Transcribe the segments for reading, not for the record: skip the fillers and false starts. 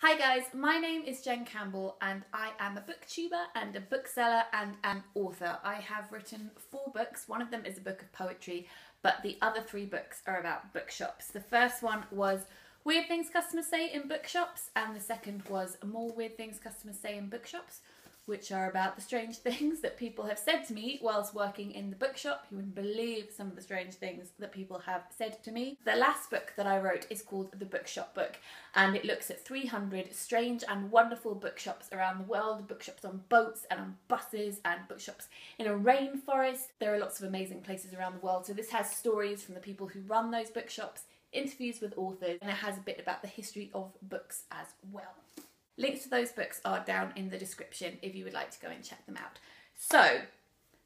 Hi guys, my name is Jen Campbell and I am a booktuber and a bookseller and an author. I have written 4 books. One of them is a book of poetry, but the other 3 books are about bookshops. The first one was Weird Things Customers Say in Bookshops, and the second was More Weird Things Customers Say in Bookshops, which are about the strange things that people have said to me whilst working in the bookshop. You wouldn't believe some of the strange things that people have said to me. The last book that I wrote is called The Bookshop Book, and it looks at 300 strange and wonderful bookshops around the world, bookshops on boats and on buses and bookshops in a rainforest. There are lots of amazing places around the world, so this has stories from the people who run those bookshops, interviews with authors, and it has a bit about the history of books as well. Links to those books are down in the description if you would like to go and check them out. So,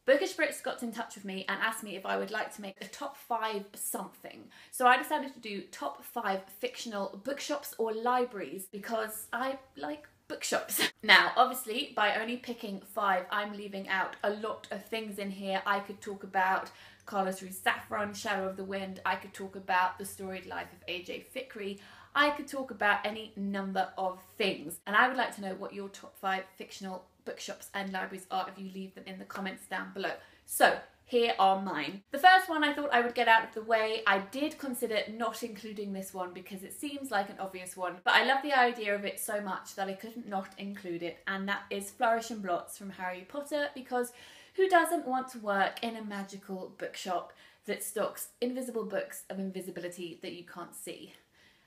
Bookish Brits got in touch with me and asked me if I would like to make a top 5 something. So I decided to do top 5 fictional bookshops or libraries because I like bookshops. Now, obviously, by only picking 5, I'm leaving out a lot of things in here. I could talk about Carlos Ruiz Zafran, Shadow of the Wind. I could talk about The Storied Life of A.J. Fikry. I could talk about any number of things, and I would like to know what your top 5 fictional bookshops and libraries are if you leave them in the comments down below. So here are mine. The first one I thought I would get out of the way. I did consider not including this one because it seems like an obvious one, but I love the idea of it so much that I couldn't not include it, and that is Flourish and Blotts from Harry Potter, because who doesn't want to work in a magical bookshop that stocks invisible books of invisibility that you can't see?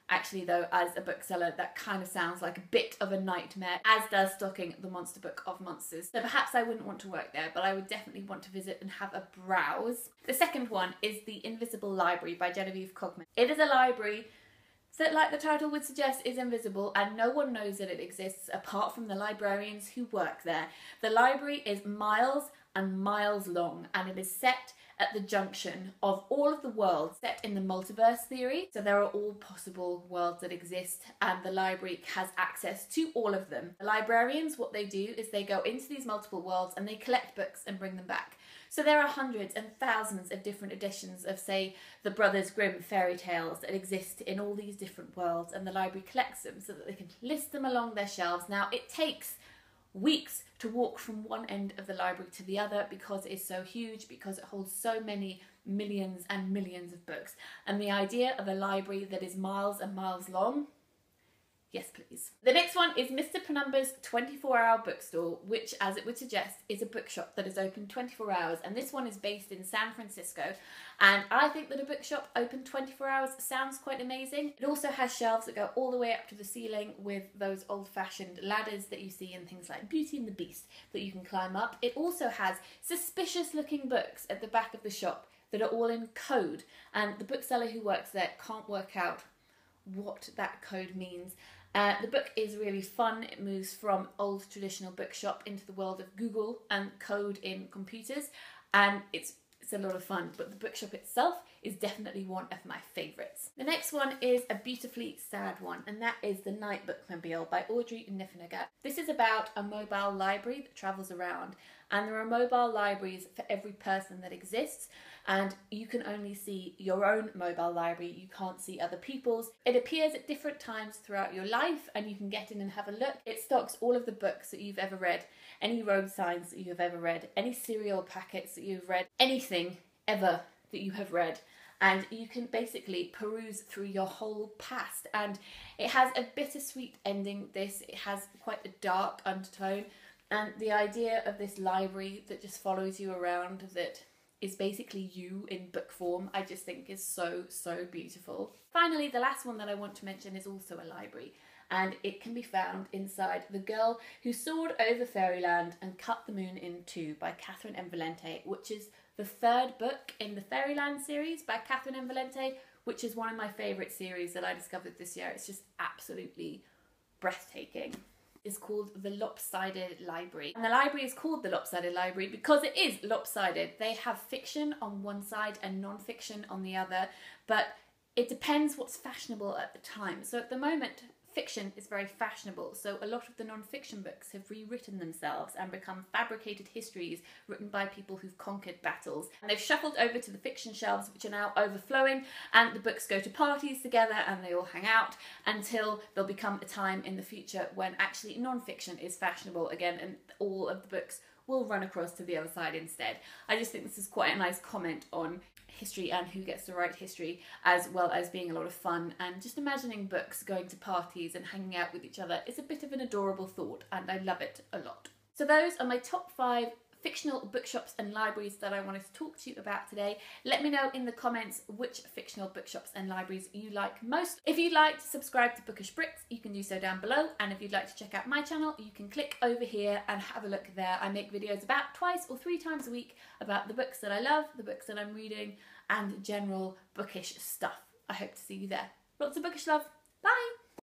Actually though, as a bookseller, that kind of sounds like a bit of a nightmare, as does stocking the Monster Book of Monsters. So perhaps I wouldn't want to work there, but I would definitely want to visit and have a browse. The second one is The Invisible Library by Genevieve Cogman. It is a library that, like the title would suggest, is invisible, and no one knows that it exists apart from the librarians who work there. The library is miles and miles long, and it is set at the junction of all of the worlds set in the multiverse theory. So there are all possible worlds that exist, and the library has access to all of them. The librarians, what they do is they go into these multiple worlds and they collect books and bring them back. So there are hundreds and thousands of different editions of, say, the Brothers Grimm fairy tales that exist in all these different worlds, and the library collects them so that they can list them along their shelves. Now, it takes weeks to walk from one end of the library to the other because it is so huge, because it holds so many millions and millions of books. And the idea of a library that is miles and miles long, yes please. The next one is Mr. Penumbra's 24-hour bookstore, which, as it would suggest, is a bookshop that is open 24 hours. And this one is based in San Francisco. And I think that a bookshop open 24 hours sounds quite amazing. It also has shelves that go all the way up to the ceiling with those old-fashioned ladders that you see in things like Beauty and the Beast that you can climb up. It also has suspicious-looking books at the back of the shop that are all in code. And the bookseller who works there can't work out what that code means. The book is really fun. It moves from old traditional bookshop into the world of Google and code in computers, and it's a lot of fun, but the bookshop itself is definitely one of my favourites. The next one is a beautifully sad one, and that is The Night Bookmobile by Audrey Niffenegger. This is about a mobile library that travels around, and there are mobile libraries for every person that exists, and you can only see your own mobile library. You can't see other people's. It appears at different times throughout your life, and you can get in and have a look. It stocks all of the books that you've ever read, any road signs that you have ever read, any cereal packets that you've read, anything ever that you have read. And you can basically peruse through your whole past. And it has a bittersweet ending, this. It has quite a dark undertone. And the idea of this library that just follows you around, that is basically you in book form, I just think is so, so beautiful. Finally, the last one that I want to mention is also a library, and it can be found inside The Girl Who Soared Over Fairyland and Cut the Moon in Two by Catherine M. Valente, which is the 3rd book in the Fairyland series by Catherine M. Valente, which is one of my favourite series that I discovered this year. It's just absolutely breathtaking. Is called The Lopsided Library. And the library is called The Lopsided Library because it is lopsided. They have fiction on one side and non-fiction on the other, but it depends what's fashionable at the time. So at the moment, fiction is very fashionable, so a lot of the non-fiction books have rewritten themselves and become fabricated histories written by people who've conquered battles. And they've shuffled over to the fiction shelves, which are now overflowing, and the books go to parties together and they all hang out until there'll become a time in the future when actually non-fiction is fashionable again and all of the books will run across to the other side instead. I just think this is quite a nice comment on history and who gets to write history, as well as being a lot of fun, and just imagining books going to parties and hanging out with each other is a bit of an adorable thought, and I love it a lot. So those are my top 5 fictional bookshops and libraries that I wanted to talk to you about today. Let me know in the comments which fictional bookshops and libraries you like most. If you'd like to subscribe to Bookish Brits, you can do so down below, and if you'd like to check out my channel, you can click over here and have a look there. I make videos about 2 or 3 times a week about the books that I love, the books that I'm reading, and general bookish stuff. I hope to see you there. Lots of bookish love. Bye!